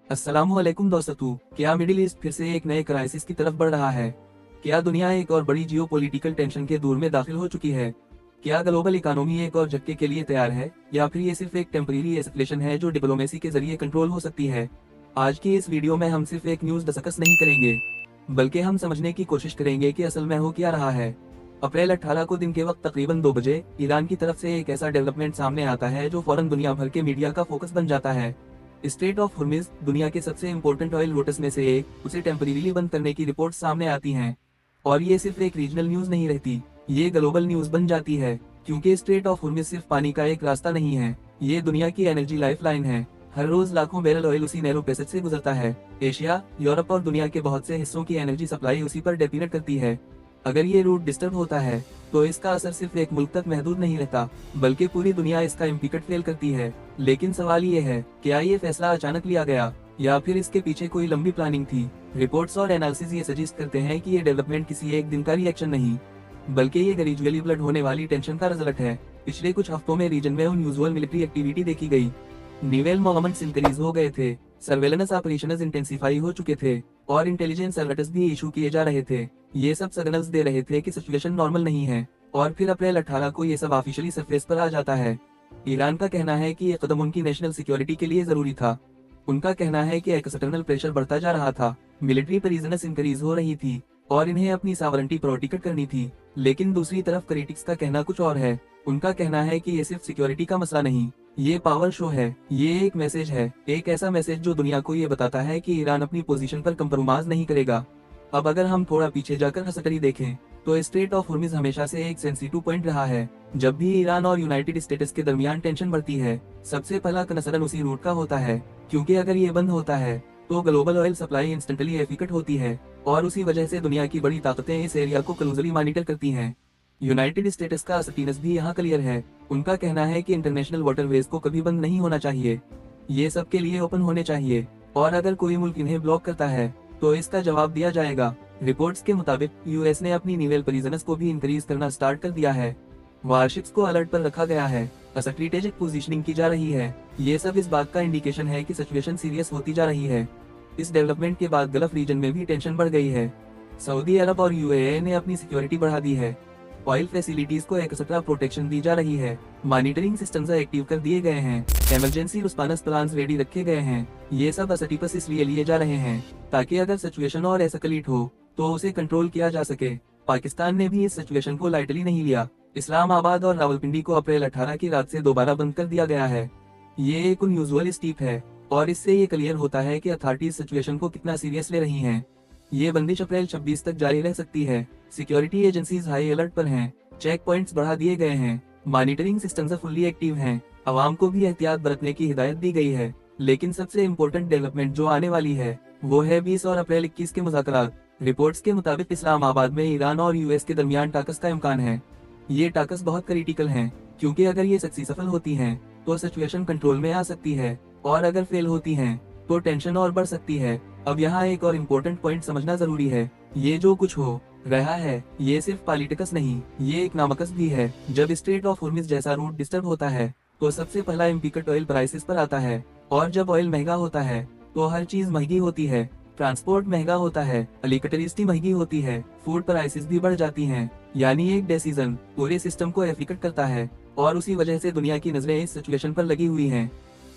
अस्सलामुअलैकुम दोस्तों, क्या मिडिल ईस्ट फिर से एक नए क्राइसिस की तरफ बढ़ रहा है? क्या दुनिया एक और बड़ी जियोपॉलिटिकल टेंशन के दौर में दाखिल हो चुकी है? क्या ग्लोबल इकोनॉमी एक और झटके के लिए तैयार है, या फिर ये सिर्फ एक टेम्परेरी एस्केलेशन है जो डिप्लोमेसी के जरिए कंट्रोल हो सकती है? आज की इस वीडियो में हम सिर्फ एक न्यूज़ डिस्कस नहीं करेंगे, बल्कि हम समझने की कोशिश करेंगे कि असल में हो क्या रहा है। अप्रैल 18 को दिन के वक्त तकरीबन 2 बजे ईरान की तरफ से एक ऐसा डेवलपमेंट सामने आता है जो फौरन दुनिया भर के मीडिया का फोकस बन जाता है। स्ट्रेट ऑफ हुर्मुज़, दुनिया के सबसे इम्पोर्टेंट ऑयल रूट्स में से एक, उसे टेम्परेरीली बंद करने की रिपोर्ट सामने आती हैं। और ये सिर्फ एक रीजनल न्यूज़ नहीं रहती, ये ग्लोबल न्यूज़ बन जाती है, क्योंकि स्ट्रेट ऑफ हुर्मुज़ सिर्फ पानी का एक रास्ता नहीं है, ये दुनिया की एनर्जी लाइफलाइन है। हर रोज लाखों बैरल ऑयल उसी नैरो पैसेज से गुजरता है। एशिया, यूरोप और दुनिया के बहुत से हिस्सों की एनर्जी सप्लाई उसी पर डिपेंड करती है। अगर ये रूट डिस्टर्ब होता है, तो इसका असर सिर्फ एक मुल्क तक महदूद नहीं रहता, बल्कि पूरी दुनिया इसका इम्पैक्ट फेल करती है। लेकिन सवाल ये है, क्या ये फैसला अचानक लिया गया, या फिर इसके पीछे कोई लंबी प्लानिंग थी? रिपोर्ट्स और एनालिसिस ये सजेस्ट करते हैं कि ये डेवलपमेंट किसी एक दिन का रिएक्शन नहीं, बल्कि ये ग्रेजुअली ब्लड होने वाली टेंशन का रिजल्ट है। पिछले कुछ हफ्तों में रीजन में अनयूजुअल मिलिट्री एक्टिविटी देखी गई। निवेल मोमेंट्स इंक्रीज हो गए थे, सर्वेलेंस ऑपरेशंस इंटेंसिफाई हो चुके थे, और इंटेलिजेंस अलर्ट्स भी इशू किए जा रहे थे। ये सब सिग्नल्स दे रहे थे कि सिचुएशन नॉर्मल नहीं है। और फिर अप्रैल 18 को ये सब ऑफिशियली सरफेस पर आ जाता है। ईरान का कहना है कि ये कदम उनकी नेशनल सिक्योरिटी के लिए जरूरी था। उनका कहना है कि एक्सटर्नल प्रेशर बढ़ता जा रहा था, मिलिट्री प्रिजनर्स इंक्रीज हो रही थी, और इन्हें अपनी सावरंटी प्रोटेक्ट करनी थी। लेकिन दूसरी तरफ क्रिटिक्स का कहना कुछ और है। उनका कहना है कि ये सिर्फ सिक्योरिटी का मसला नहीं, ये पावर शो है, ये एक मैसेज है, एक ऐसा मैसेज जो दुनिया को ये बताता है कि ईरान अपनी पोजीशन पर कंप्रोमाइज नहीं करेगा। अब अगर हम थोड़ा पीछे जाकर हिस्ट्री देखें, तो स्ट्रेट ऑफ हुर्मुज़ हमेशा से एक सेंसिटिव पॉइंट रहा है। जब भी ईरान और यूनाइटेड स्टेट्स के दरमियान टेंशन बढ़ती है, सबसे पहला कंसर्न उसी रूट का होता है, क्योंकि अगर ये बंद होता है, तो ग्लोबल ऑयल सप्लाई इंस्टेंटली एफिकट होती है, और उसी वजह से दुनिया की बड़ी ताकतें इस एरिया को क्लोजली मॉनिटर करती हैं। यूनाइटेड स्टेट्स का स्टेटस भी यहाँ क्लियर है। उनका कहना है कि इंटरनेशनल वाटरवेज को कभी बंद नहीं होना चाहिए, ये सबके लिए ओपन होने चाहिए, और अगर कोई मुल्क इन्हें ब्लॉक करता है, तो इसका जवाब दिया जाएगा। रिपोर्ट्स के मुताबिक यूएस ने अपनी नेवल प्रिजनर्स को भी इंक्रीज करना स्टार्ट कर दिया है। वारशिप्स को अलर्ट पर रखा गया है, स्ट्रेटेजिक पोजीशनिंग की जा रही है। ये सब इस बात का इंडिकेशन है कि सिचुएशन सीरियस होती जा रही है। इस डेवलपमेंट के बाद गल्फ रीजन में भी टेंशन बढ़ गई है। सऊदी अरब और यूएई ने अपनी सिक्योरिटी बढ़ा दी है। ऑयल फैसिलिटीज को एक्स्ट्रा प्रोटेक्शन दी जा रही है, मॉनिटरिंग सिस्टम्स एक्टिव कर दिए गए हैं, इमरजेंसी रिस्पांस प्लान्स रेडी रखे गए हैं। ये सब स्टेप्स इसलिए लिए जा रहे हैं ताकि अगर सिचुएशन और एस्केलेट हो, तो उसे कंट्रोल किया जा सके। पाकिस्तान ने भी इस सिचुएशन को लाइटली नहीं लिया। इस्लामाबाद और रावलपिंडी को अप्रैल 18 की रात से दोबारा बंद कर दिया गया है। ये एक अनयूजुअल स्टेप है, और इससे ये क्लियर होता है कि अथॉरिटीज सिचुएशन को कितना सीरियस ले रही हैं। ये बंदिश अप्रैल 26 तक जारी रह सकती है। सिक्योरिटी एजेंसीज हाई अलर्ट पर हैं, चेक पॉइंट्स बढ़ा दिए गए हैं, मॉनिटरिंग सिस्टम्स फुल्ली एक्टिव हैं, आवाम को भी एहतियात बरतने की हिदायत दी गई है। लेकिन सबसे इम्पोर्टेंट डेवलपमेंट जो आने वाली है, वो है 20 और अप्रैल 21 के मुज़ाकरात। रिपोर्ट्स के मुताबिक इस्लामाबाद में ईरान और यूएस के दरमियान टाकस का इम्कान है। ये टाकस बहुत क्रिटिकल हैं, क्योंकि अगर ये सक्सेसफुल होती हैं, तो सिचुएशन कंट्रोल में आ सकती है, और अगर फेल होती हैं, तो टेंशन और बढ़ सकती है। अब यहाँ एक और इम्पोर्टेंट पॉइंट समझना जरूरी है, ये जो कुछ हो रहा है, ये सिर्फ पॉलिटिक्स नहीं, ये इकोनॉमिक्स भी है। जब स्ट्रेट ऑफ हुर्मुज़ जैसा रूट डिस्टर्ब होता है, तो सबसे पहला इम्पैक्ट ऑयल प्राइसेस पर आता है, और जब ऑयल महंगा होता है, तो हर चीज महंगी होती है। ट्रांसपोर्ट महंगा होता है, इलेक्ट्रिसिटी महंगी होती है, फूड प्राइसेस भी बढ़ जाती हैं। यानी एक डिसीजन पूरे सिस्टम को एफेक्ट करता है, और उसी वजह से दुनिया की नजरें इस सिचुएशन पर लगी हुई हैं।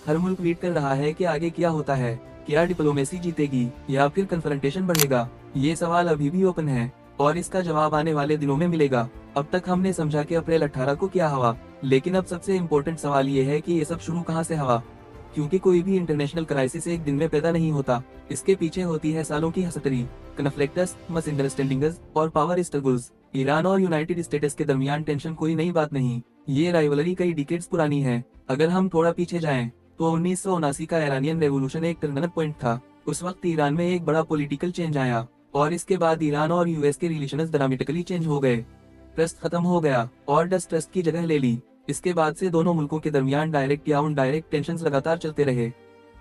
हर मुल्क वेट कर रहा है कि आगे क्या होता है, क्या डिप्लोमेसी जीतेगी या फिर कन्फ्रंटेशन बढ़ेगा। ये सवाल अभी भी ओपन है, और इसका जवाब आने वाले दिनों में मिलेगा। अब तक हमने समझा कि अप्रैल 18 को क्या हुआ, लेकिन अब सबसे इम्पोर्टेंट सवाल ये है कि ये सब शुरू कहाँ से हुआ, क्योंकि कोई भी इंटरनेशनल क्राइसिस एक दिन में पैदा नहीं होता। इसके पीछे होती है सालों की हिस्ट्री, कन्फ्लिक्ट्स, मिसअंडरस्टैंडिंग्स और पावर स्ट्रगल्स। ईरान और यूनाइटेड स्टेट्स के दरमियान टेंशन कोई नई बात नहीं, ये राइवलरी कई डिकेड्स पुरानी है। अगर हम थोड़ा पीछे जाएं, तो 1979 का ईरानियन रेवोल्यूशन एक टर्निंग पॉइंट था। उस वक्त ईरान में एक बड़ा पॉलिटिकल चेंज आया, और इसके बाद ईरान और यूएस के रिलेशंस ड्रामेटिकली चेंज हो गए। ट्रस्ट खत्म हो गया और डिस्ट्रस्ट की जगह ले ली। इसके बाद से दोनों मुल्कों के दरमियान डायरेक्ट या इनडायरेक्ट टेंशंस लगातार चलते रहे,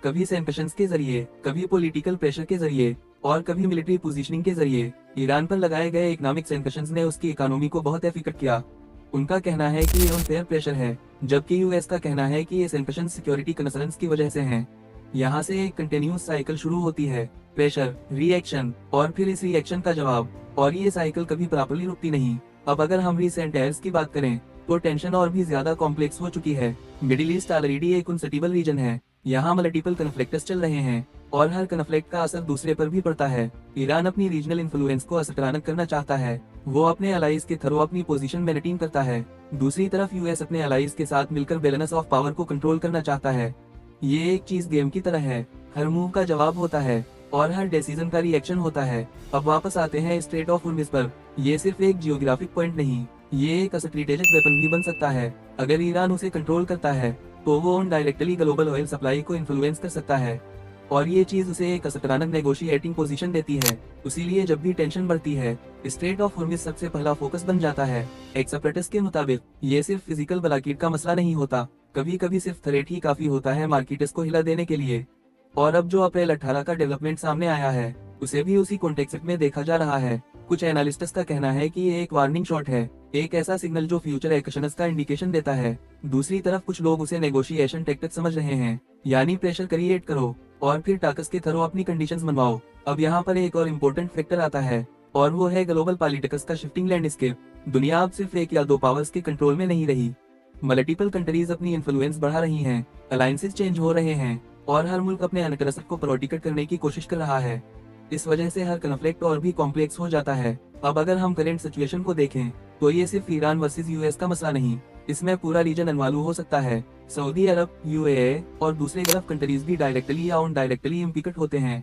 कभी सैंक्शंस के जरिए, कभी पॉलिटिकल प्रेशर के जरिए, और कभी मिलिट्री पोजीशनिंग के जरिए। ईरान पर लगाए गए इकोनॉमिक सैंक्शंस ने उसकी इकोनॉमी को बहुत एफेक्ट किया। उनका कहना है कि ये अनफेयर प्रेशर है, जबकि यूएस का कहना है कि ये सैंक्शंस सिक्योरिटी कंसर्न्स की वजह से हैं। यहाँ से एक कंटिन्यूस साइकिल शुरू होती है, प्रेशर, रिएक्शन और फिर इस रिएक्शन का जवाब, और ये साइकिल कभी प्रॉपर्ली रुकती नहीं। अब अगर हम रिसेंट ईयर्स की बात करें तो टेंशन और भी ज्यादा कॉम्प्लेक्स हो चुकी है। मिडिल ईस्ट ऑलरेडी एक अनस्टेबल रीजन है, यहाँ मल्टीपल कन्फ्लिक्ट्स चल रहे हैं और हर कन्फ्लिक्ट का असर दूसरे पर भी पड़ता है। ईरान अपनी रीजनल इन्फ्लुएंस को असरदार करना चाहता है, वो अपने अलाइज के थ्रू अपनी पोजीशन मेंटेन करता है। दूसरी तरफ यूएस अपने अलाइज के साथ मिलकर बैलेंस ऑफ पावर को कंट्रोल करना चाहता है। ये एक चीज गेम की तरह है, हर मूव का जवाब होता है और हर डिसीजन का रिएक्शन होता है। अब वापस आते हैं स्ट्रेट ऑफ होर्मुज पर। ये सिर्फ एक जियोग्राफिक पॉइंट नहीं, ये एक स्ट्रेटेजिक वेपन भी बन सकता है। अगर ईरान उसे कंट्रोल करता है तो वो डायरेक्टली ग्लोबल ऑयल सप्लाई को इन्फ्लुएंस कर सकता है और ये चीज उसे एक असरदार नेगोशिएटिंग पोजीशन देती है। इसीलिए जब भी टेंशन बढ़ती है, स्ट्रेट ऑफ होर्मुज सबसे पहला फोकस बन जाता है। एक्सपर्ट्स के मुताबिक ये सिर्फ फिजिकल ब्लॉकेड का मसला नहीं होता, कभी कभी सिर्फ थ्रेट ही काफी होता है मार्केट्स को हिला देने के लिए। और अब जो अप्रैल 18 का डेवलपमेंट सामने आया है उसे भी उसी कॉन्टेक्स्ट में देखा जा रहा है। कुछ एनालिस्ट्स का कहना है कि ये एक वार्निंग शॉट है, एक ऐसा सिग्नल जो फ्यूचर एक्शंस का इंडिकेशन देता है। दूसरी तरफ कुछ लोग उसे नेगोशिएशन टैक्टिक समझ रहे हैं, यानी प्रेशर क्रिएट करो और फिर टाकस के थ्रू अपनी कंडीशंस मनवाओ। अब यहाँ पर एक और इम्पोर्टेंट फैक्टर आता है और वो है ग्लोबल पॉलिटिक्स का शिफ्टिंग लैंडस्केप। दुनिया अब सिर्फ एक या दो पावर्स के कंट्रोल में नहीं रही, मल्टीपल कंट्रीज अपनी इन्फ्लुएंस बढ़ा रही हैं, अलायंसेस चेंज हो रहे हैं और हर मुल्क अपने इंटरेस्ट को प्रोटेक्ट करने की कोशिश कर रहा है। इस वजह से हर कन्फ्लिक्ट और भी कॉम्प्लेक्स हो जाता है। अब अगर हम करंट सिचुएशन को देखें तो ये सिर्फ ईरान वर्सेस यूएस का मसला नहीं, इसमें पूरा रीजन इन्वॉल्व हो सकता है। सऊदी अरब, यूएई और दूसरे गल्फ कंट्रीज भी डायरेक्टली या इनडायरेक्टली इम्प्लिकेट होते हैं।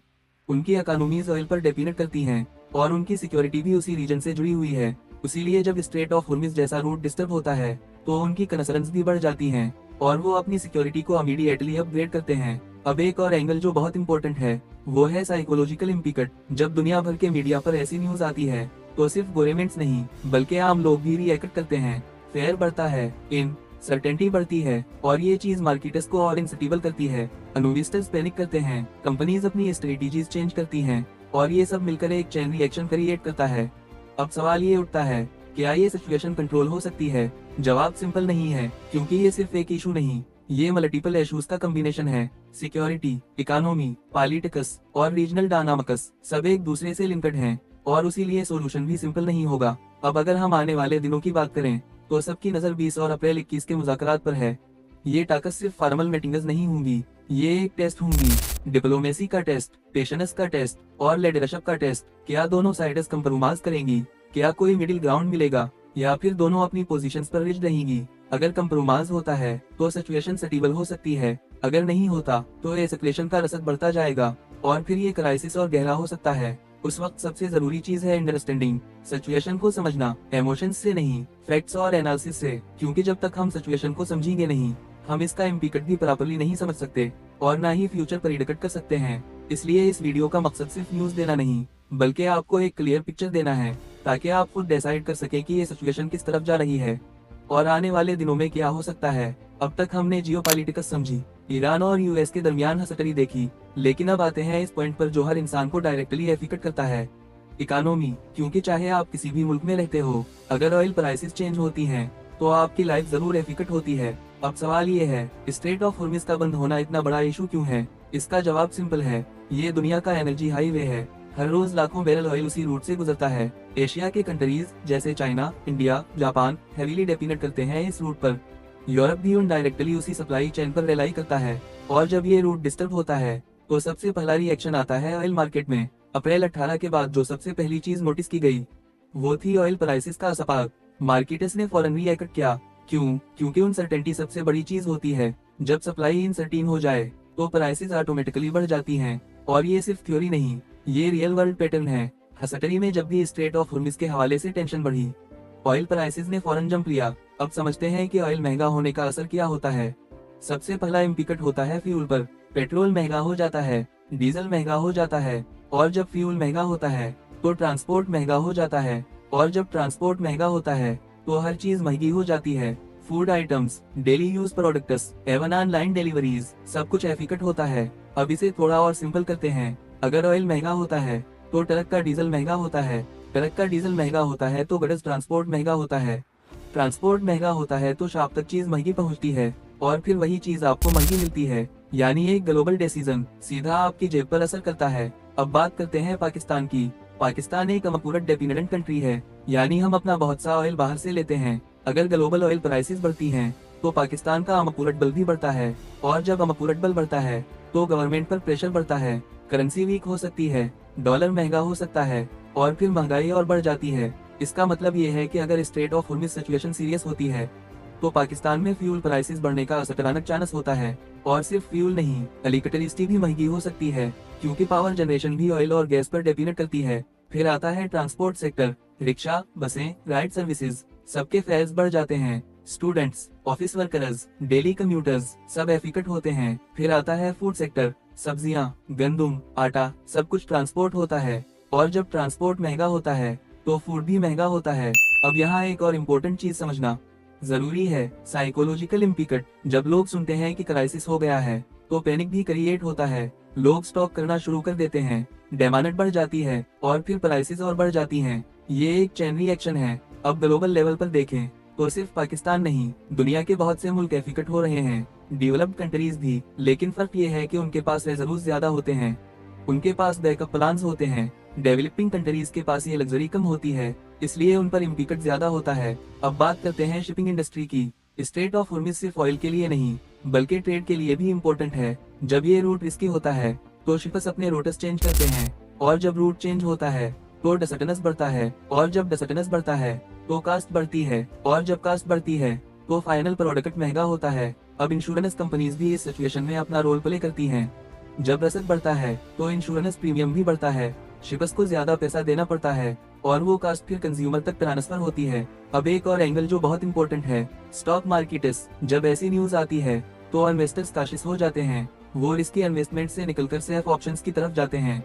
उनकी इकोनॉमीज ऑयल पर डिपेंड करती हैं और उनकी सिक्योरिटी भी उसी रीजन से जुड़ी हुई है। इसीलिए जब स्ट्रेट ऑफ होर्मुज जैसा रूट डिस्टर्ब होता है तो उनकी कंसर्न्स भी बढ़ जाती हैं और वो अपनी सिक्योरिटी को इमीडिएटली अपग्रेड करते हैं। अब एक और एंगल जो बहुत इंपॉर्टेंट है वो है साइकोलॉजिकल इम्पैक्ट। जब दुनिया भर के मीडिया पर ऐसी न्यूज आती है तो सिर्फ गवर्नमेंट्स नहीं बल्कि आम लोग भी रिएक्ट करते हैं। फेयर बढ़ता है, सर्टेनिटी बढ़ती है और ये चीज मार्केट्स को और इनस्टेबल करती है। इन्वेस्टर्स पैनिक करते हैं, कंपनीज अपनी स्ट्रेटेजीज चेंज करती हैं और ये सब मिलकर एक चेन रिएक्शन क्रिएट करता है। अब सवाल ये उठता है, क्या ये सिचुएशन कंट्रोल हो सकती है? जवाब सिंपल नहीं है, क्योंकि ये सिर्फ एक इशू नहीं, ये मल्टीपल इश्यूज का कॉम्बिनेशन है। सिक्योरिटी, इकोनॉमी, पॉलिटिक्स और रीजनल डायनामिक्स सब एक दूसरे से लिंक्ड हैं और इसीलिए सॉल्यूशन भी सिंपल नहीं होगा। अब अगर हम आने वाले दिनों की बात करें तो सबकी नजर 20 और अप्रैल 21 के मुज़ाकरात पर है। ये टाकस सिर्फ फॉर्मल मीटिंग्स नहीं होंगी, ये एक टेस्ट होंगी, डिप्लोमेसी का टेस्ट, पेशेंस का टेस्ट और लीडरशिप का टेस्ट। क्या दोनों साइड्स कंप्रोमाइज करेंगी? क्या कोई मिडिल ग्राउंड मिलेगा या फिर दोनों अपनी पोजीशंस पर रिज रहेंगी? अगर कंप्रोमाइज होता है तो सिचुएशन स्टेबल हो सकती है, अगर नहीं होता तो एस्केलेशन का रसद बढ़ता जाएगा और फिर ये क्राइसिस और गहरा हो सकता है। उस वक्त सबसे जरूरी चीज है अंडरस्टैंडिंग, सिचुएशन को समझना, इमोशंस से नहीं, फैक्ट्स और एनालिसिस से, क्योंकि जब तक हम सिचुएशन को समझेंगे नहीं हम इसका इम्पैक्ट भी प्रॉपर्ली नहीं समझ सकते और ना ही फ्यूचर प्रेडिक्ट कर सकते हैं। इसलिए इस वीडियो का मकसद सिर्फ न्यूज देना नहीं बल्कि आपको एक क्लियर पिक्चर देना है ताकि आप खुद डिसाइड कर सके कि ये सिचुएशन किस तरफ जा रही है और आने वाले दिनों में क्या हो सकता है। अब तक हमने जियोपॉलिटिक्स समझी, ईरान और यूएस के दरमियान हसटरी देखी, लेकिन अब आते हैं इस पॉइंट पर जो हर इंसान को डायरेक्टली एफेक्ट करता है, इकोनॉमी। क्योंकि चाहे आप किसी भी मुल्क में रहते हो, अगर ऑयल प्राइसेस चेंज होती हैं तो आपकी लाइफ जरूर एफेक्ट होती है। अब सवाल ये है, स्ट्रेट ऑफ होर्मुज का बंद होना इतना बड़ा इशू क्यों है? इसका जवाब सिंपल है, ये दुनिया का एनर्जी हाईवे है, हर रोज लाखों बैरल ऑयल उसी रूट से गुजरता है। एशिया के कंट्रीज जैसे China, India, Japan heavily depend करते हैं इस रूट पर। यूरोप भी डायरेक्टली उसी सप्लाई चेन पर रिलाई करता है और जब ये रूट डिस्टर्ब होता है तो सबसे पहला रिएक्शन आता है ऑयल मार्केट में। अप्रैल 18 के बाद जो सबसे पहली चीज नोटिस की गई वो थी ऑयल प्राइसेस का स्पार्क। मार्केट्स ने फौरन रिएक्ट किया, क्यों? क्योंकि अनसर्टेनिटी सबसे बड़ी चीज होती है। जब सप्लाई अनसर्टेन हो जाए तो प्राइसेस ऑटोमेटिकली बढ़ जाती हैं और ये सिर्फ थ्योरी नहीं, ये रियल वर्ल्ड पैटर्न है। हसटरी में जब भी स्ट्रेट ऑफ होर्मुज के हवाले से टेंशन बढ़ी, ऑयल प्राइसेस ने फौरन जंप लिया। अब समझते हैं कि ऑयल महंगा होने का असर क्या होता है। सबसे पहला इम्पैक्ट होता है फ्यूल पर। पेट्रोल महंगा हो जाता है, डीजल महंगा हो जाता है और जब फ्यूल महंगा होता है तो ट्रांसपोर्ट महंगा हो जाता है और जब ट्रांसपोर्ट महंगा होता है तो हर चीज महंगी हो जाती है। Food items, daily use products, even online deliveries, सब कुछ एफेक्ट होता है। अब इसे थोड़ा और सिंपल करते हैं, अगर ऑयल महंगा होता है तो ट्रक का डीजल महंगा होता है, ट्रक का डीजल महंगा होता है तो गडस ट्रांसपोर्ट महंगा होता है, ट्रांसपोर्ट महंगा होता है तो शॉप तक चीज महंगी पहुंचती है और फिर वही चीज आपको महंगी मिलती है। यानी एक ग्लोबल डिसीजन सीधा आपकी जेब पर असर करता है। अब बात करते हैं पाकिस्तान की। पाकिस्तान एक अनपूरक डिपेंडेंट कंट्री है, यानी हम अपना बहुत सा ऑयल बाहर से लेते हैं। अगर ग्लोबल ऑयल प्राइसेस बढ़ती हैं, तो पाकिस्तान का अनपूरक बल भी बढ़ता है, और जब अनपूरक बल बढ़ता है तो गवर्नमेंट पर प्रेशर बढ़ता है, करेंसी वीक हो सकती है, डॉलर महंगा हो सकता है, और फिर महंगाई और बढ़ जाती है। इसका मतलब ये है कि अगर straight of Hormuz situation serious होती है, तो पाकिस्तान में फ्यूल प्राइसेस बढ़ने का अचानक चांस होता है। और सिर्फ फ्यूल नहीं, इलेक्ट्रिसिटी भी महंगी हो सकती है, क्योंकि पावर जनरेशन भी ऑयल और गैस पर डिपेंड करती है। फिर आता है ट्रांसपोर्ट सेक्टर, रिक्शा, बसें, राइड सर्विसेज, सबके फेयर्स बढ़ जाते हैं। Students, office workers, daily commuters सब एफिकट होते हैं। फिर आता है फूड सेक्टर, सब्जियां, गंदम, आटा, सब कुछ ट्रांसपोर्ट होता है, और जब ट्रांसपोर्ट महंगा होता है तो फूड भी महंगा होता है। अब यहाँ एक और इम्पोर्टेंट चीज समझना जरूरी है, साइकोलॉजिकल इम्पैक्ट। जब लोग सुनते हैं कि क्राइसिस हो गया है, तो पैनिक भी क्रिएट होता है। लोग स्टॉक करना शुरू कर देते हैं, डिमांड बढ़ जाती है, और फिर प्राइसेस और बढ़ जाती हैं। ये एक चेन रिएक्शन है। अब ग्लोबल लेवल पर देखें तो सिर्फ पाकिस्तान नहीं, दुनिया के बहुत से मुल्क एफिकट हो रहे हैं, डेवलप्ड कंट्रीज भी। लेकिन फर्क ये है कि उनके पास रिजर्व्स ज्यादा होते हैं, उनके पास बैकअप प्लान्स होते हैं। डेवलपिंग कंट्रीज के पास ये लग्जरी कम होती है, इसलिए उन पर इम्पैक्ट ज्यादा होता है। अब बात करते हैं शिपिंग इंडस्ट्री की। स्ट्रेट ऑफ हॉर्मुज़ सिर्फ ऑयल के लिए नहीं, बल्कि ट्रेड के लिए भी इम्पोर्टेंट है। जब ये रूट रिस्की होता है तो शिप्स अपने रूट्स चेंज करते हैं, और जब रूट चेंज होता है तो डसटनेस बढ़ता है, और जब डसटनेस बढ़ता है तो कास्ट बढ़ती है, और जब कास्ट बढ़ती है तो फाइनल प्रोडक्ट महंगा होता है। अब इंश्योरेंस कंपनीज भी इस सिचुएशन में अपना रोल प्ले करती हैं। जब रसद बढ़ता है तो इंश्योरेंस प्रीमियम भी बढ़ता है, शिप्स को ज्यादा पैसा देना पड़ता है, और वो कास्ट फिर कंज्यूमर तक ट्रांसफर होती है। अब एक और एंगल जो बहुत इंपॉर्टेंट है, स्टॉक मार्केट्स। जब ऐसी न्यूज आती है तो इन्वेस्टर्स काशिश हो जाते हैं, वो रिस्की इन्वेस्टमेंट से निकलकर सेफ ऑप्शंस की तरफ जाते हैं।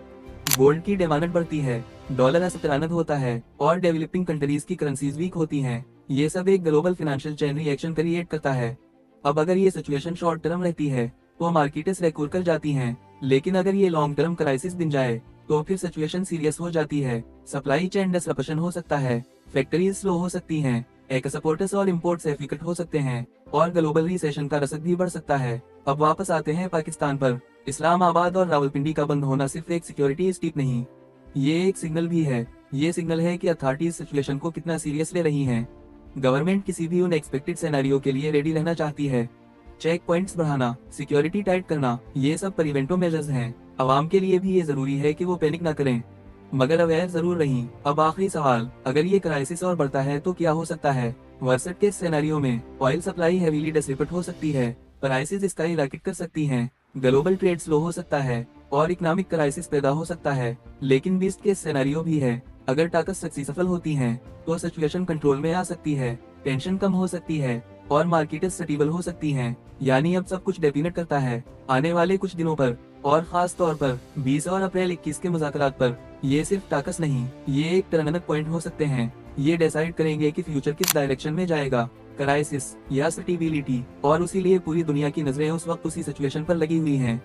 गोल्ड की डिमांड बढ़ती है, डॉलर असतरानत होता है, और डेवलपिंग कंट्रीज की करेंसीज वीक होती हैं। ये सब एक global financial chain reaction create करता है। अब अगर ये सिचुएशन शॉर्ट टर्म रहती है तो मार्केट्स रिकवर कर जाती हैं, लेकिन अगर ये लॉन्ग टर्म क्राइसिस बन जाए तो फिर सिचुएशन सीरियस हो जाती है। सप्लाई चेन डिसरप्शन हो सकता है, फैक्ट्रीज स्लो हो सकती हैं, एक्सपोर्ट्स और इंपोर्ट्स एफिकट हो सकते हैं, और ग्लोबल रिसेशन का रसक भी बढ़ सकता है। अब वापस आते हैं पाकिस्तान पर। इस्लामाबाद और रावलपिंडी का बंद होना सिर्फ एक सिक्योरिटी स्टेप नहीं, ये एक सिग्नल भी है। ये सिग्नल है कि अथॉरिटीज सिचुएशन को कितना सीरियस ले रही हैं। गवर्नमेंट किसी भी अनएक्सपेक्टेड सिनेरियो के लिए रेडी रहना चाहती है। चेक पॉइंट्स बढ़ाना, सिक्योरिटी टाइट करना, ये सब प्रिवेंटिव मेजर्स हैं। अवाम के लिए भी ये जरूरी है कि वो पैनिक ना करें, मगर अवेयर जरूर रहीं। अब आखिरी सवाल, अगर ये क्राइसिस और बढ़ता है तो क्या हो सकता है? वर्स्ट केस सिनेरियो में ऑयल सप्लाई हेवीली डिसरिप्ट हो सकती है, प्राइसेस स्काई रॉकेट कर सकती हैं, ग्लोबल ट्रेड स्लो हो सकता है, और इकोनॉमिक क्राइसिस पैदा हो सकता है। लेकिन बेस्ट केस सिनेरियो भी है, अगर टास्क सक्सेसफुल होती हैं तो सिचुएशन कंट्रोल में आ सकती है, टेंशन कम हो सकती है, और मार्केट स्टेबल हो सकती हैं। यानी अब सब कुछ डिपेंड करता है आने वाले कुछ दिनों पर, और खास तौर पर 20 और अप्रैल 21 के मुज़ाकरात पर। ये सिर्फ टाकस नहीं, ये एक टर्निंग पॉइंट हो सकते हैं। ये डिसाइड करेंगे कि फ्यूचर किस डायरेक्शन में जाएगा, क्राइसिस या स्टेबिलिटी, और इसीलिए पूरी दुनिया की नजरें उस वक्त उसी सिचुएशन पर लगी हुई हैं।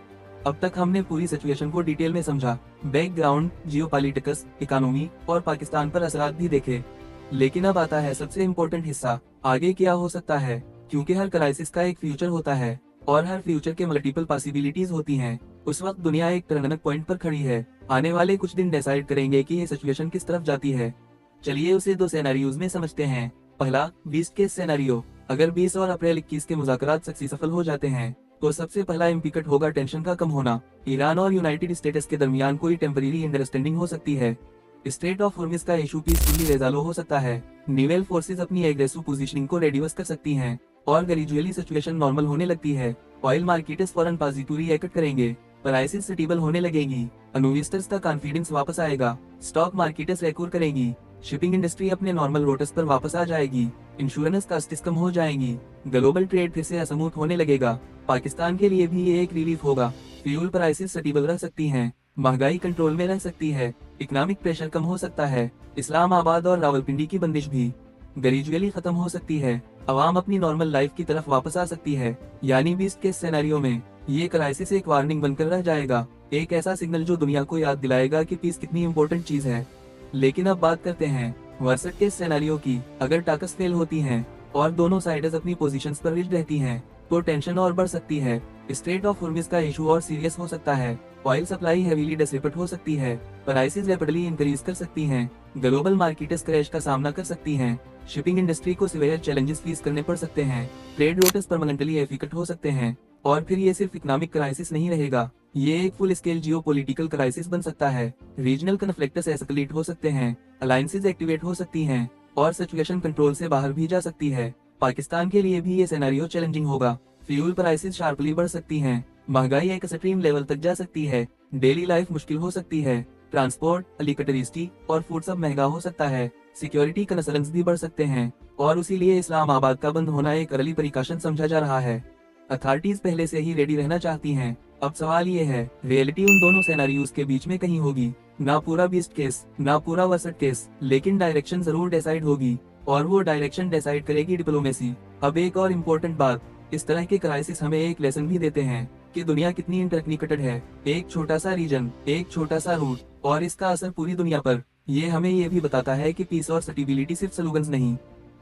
अब तक हमने पूरी सिचुएशन को डिटेल में समझा, बैकग्राउंड, जियोपॉलिटिक्स, इकोनॉमी और पाकिस्तान पर असरात भी देखे। लेकिन अब आता है सबसे इम्पोर्टेंट हिस्सा, आगे क्या हो सकता है, क्योंकि हर क्राइसिस का एक फ्यूचर होता है, और हर फ्यूचर के मल्टीपल पॉसिबिलिटीज होती हैं। उस वक्त दुनिया एक टर्निंग पॉइंट पर खड़ी है। आने वाले कुछ दिन डिसाइड करेंगे कि ये सिचुएशन किस तरफ जाती है। चलिए उसे दो सिनेरियोज में समझते हैं। पहला, 20 केस सिनेरियो। अगर 20 और अप्रैल 21 के मुज़ाकरात सक्सेसफुल हो जाते हैं तो सबसे पहला इम्पैक्ट होगा टेंशन का कम होना। ईरान और यूनाइटेड स्टेट्स के दरमियान कोई टेम्परेरी अंडरस्टैंडिंग हो सकती है। स्ट्रेट ऑफ हॉर्मुज़ का इशू पीसफुली रिजॉल्व हो सकता है। नेवल फोर्सेस अपनी एग्रेसिव पोजीशनिंग को रिड्यूस कर सकती हैं, और ग्रेजुअली सिचुएशन नॉर्मल होने लगती है। ऑयल मार्केट्स फौरन पॉजिटिव रिएक्ट करेंगे, प्राइसेस स्टेबल होने लगेंगी, इन्वेस्टर्स का कॉन्फिडेंस वापस आएगा, स्टॉक मार्केट्स रिकवर करेंगी, शिपिंग इंडस्ट्री अपने नॉर्मल रूट्स पर वापस आ जाएगी, इंश्योरेंस कास्ट्स कम हो जाएंगी, ग्लोबल ट्रेड फिर से स्मूथ होने लगेगा। पाकिस्तान के लिए भी ये एक रिलीफ होगा। फ्यूल प्राइसेस स्टेबल रह सकती हैं, महंगाई कंट्रोल में रह सकती है, इकोनॉमिक प्रेशर कम हो सकता है, इस्लामाबाद और रावलपिंडी की बंदिश भी ग्रेजुअली खत्म हो सकती है, अवाम अपनी नॉर्मल लाइफ की तरफ वापस आ सकती है। यानी भी इसके सिनेरियो में ये क्राइसिस एक वार्निंग बनकर रह जाएगा, एक ऐसा सिग्नल जो दुनिया को याद दिलाएगा कि पीस कितनी इंपॉर्टेंट चीज है। लेकिन अब बात करते हैं वर्स्ट केस सिनेरियो की। अगर टास्क फेल होती हैं और दोनों साइड्स अपनी पोजीशंस पर रिज रहती हैं तो टेंशन और बढ़ सकती है। स्ट्रेट ऑफ हॉर्मुज़ का इशू और सीरियस हो सकता है। ऑयल सप्लाई हेवीली डिसरप्ट हो सकती है। प्राइसेस रैपिडली इंक्रीज कर सकती हैं। ग्लोबल मार्केट्स क्रैश का सामना कर सकती हैं। शिपिंग इंडस्ट्री को सीवियर चैलेंजेस फेस करने पड़ सकते हैं। ट्रेड रूट्स परमानेंटली एफेक्ट हो सकते हैं। और फिर ये सिर्फ इकोनॉमिक क्राइसिस नहीं रहेगा, ये एक फुल स्केल जियोपॉलिटिकल क्राइसिस बन सकता है। रीजनल कन्फ्लिक्ट्स एस्केलेट हो सकते हैं, अलायंसेस एक्टिवेट हो सकती हैं और सिचुएशन कंट्रोल से बाहर भी जा सकती है। पाकिस्तान के लिए भी ये सिनेरियो चैलेंजिंग होगा। फ्यूल प्राइसेस शार्पली बढ़ सकती हैं, महंगाई एक एक्सट्रीम लेवल तक जा सकती है, डेली लाइफ मुश्किल हो सकती है, ट्रांसपोर्ट, इलेक्ट्रिसिटी और फूड सब महंगा हो सकता है, सिक्योरिटी कंसर्न्स भी बढ़ सकते हैं और इसीलिए इस्लामाबाद का बंद होना एक अर्ली प्रिकॉशन समझा जा रहा है। अथॉरिटीज पहले से ही रेडी रहना चाहती हैं। अब सवाल ये है, रियलिटी उन दोनों सिनेरियोज के बीच में कहीं होगी। ना पूरा बेस्ट केस, ना पूरा वर्स्ट केस, लेकिन डायरेक्शन जरूर डिसाइड होगी और वो डायरेक्शन डिसाइड करेगी डिप्लोमेसी। अब एक और इम्पोर्टेंट बात, इस तरह के क्राइसिस हमें एक लेसन भी देते हैं कि दुनिया कितनी इंटरकनेक्टेड है। एक छोटा सा रीजन, एक छोटा सा रूट और इसका असर पूरी दुनिया पर। ये हमें ये भी बताता है कि पीस और स्टेबिलिटी सिर्फ स्लोगन्स नहीं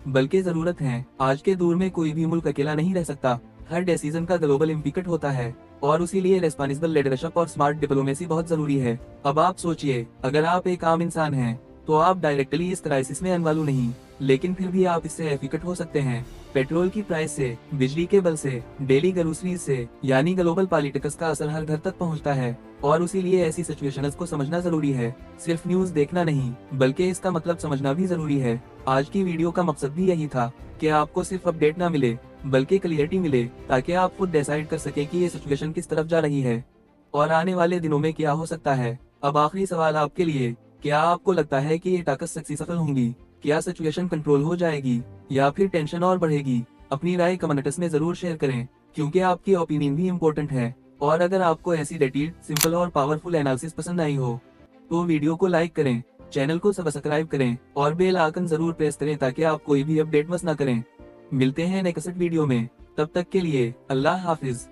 बल्कि जरूरत है। आज के दौर में कोई भी मुल्क अकेला नहीं रह सकता, हर डिसीजन का ग्लोबल इम्पैक्ट होता है और इसीलिए रेस्पॉन्सिबल लीडरशिप और स्मार्ट डिप्लोमेसी बहुत जरूरी है। अब आप सोचिए, अगर आप एक आम इंसान हैं तो आप डायरेक्टली इस क्राइसिस में इन्वॉल्व नहीं, लेकिन फिर भी आप इससे एफेक्ट हो सकते हैं। पेट्रोल की प्राइस से, बिजली के बिल से, डेली ग्रोसरीज से, यानी ग्लोबल पॉलिटिक्स का असर हर घर तक पहुंचता है और इसीलिए ऐसी सिचुएशंस को समझना जरूरी है। सिर्फ न्यूज देखना नहीं बल्कि इसका मतलब समझना भी जरूरी है। आज की वीडियो का मकसद भी यही था कि आपको सिर्फ अपडेट ना मिले बल्कि क्लियरिटी मिले, ताकि आप खुद डिसाइड कर सके कि ये सिचुएशन किस तरफ जा रही है और आने वाले दिनों में क्या हो सकता है। अब आखिरी सवाल आपके लिए, क्या आपको लगता है कि ये टास्क सक्सेसफुल होंगी? क्या सिचुएशन कंट्रोल हो जाएगी या फिर टेंशन और बढ़ेगी? अपनी राय कमेंट्स में जरूर शेयर करें, क्योंकि आपकी ओपिनियन भी इम्पोर्टेंट है। और अगर आपको ऐसी डिटेल्ड, सिंपल और पावरफुल एनालिसिस पसंद आई हो तो वीडियो को लाइक करें, चैनल को सब्सक्राइब करें और बेल आइकन जरूर प्रेस करें ताकि आप कोई भी अपडेट मिस ना करें। मिलते हैं नेक्स्ट वीडियो में, तब तक के लिए अल्लाह हाफिज।